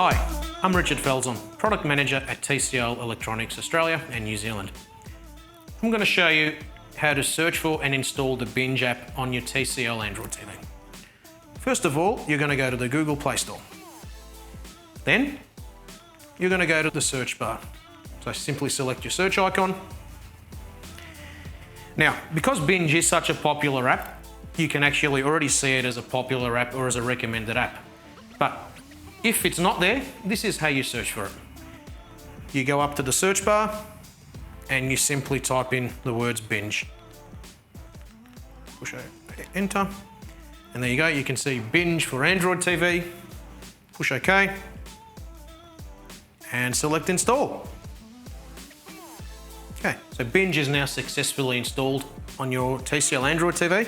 Hi, I'm Richard Felson, Product Manager at TCL Electronics Australia and New Zealand. I'm going to show you how to search for and install the Binge app on your TCL Android TV. First of all, you're going to go to the Google Play Store. Then, you're going to go to the search bar. So simply select your search icon. Now, because Binge is such a popular app, you can actually already see it as a popular app or as a recommended app. But if it's not there, this is how you search for it. You go up to the search bar and you simply type in the words Binge. Push enter, and there you go. You can see Binge for Android TV. Push OK and select install. Okay, so Binge is now successfully installed on your TCL Android TV.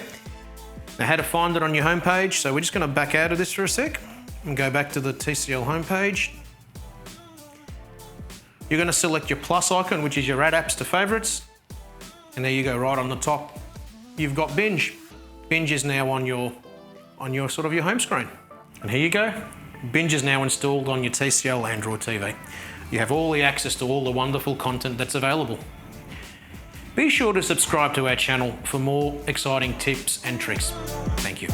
Now, how to find it on your homepage. So we're just going to back out of this for a sec and go back to the TCL homepage. You're going to select your plus icon, which is your add apps to favorites. And there you go, right on the top. You've got Binge. Binge is now on your sort of your home screen. And here you go. Binge is now installed on your TCL Android TV. You have all the access to all the wonderful content that's available. Be sure to subscribe to our channel for more exciting tips and tricks. Thank you.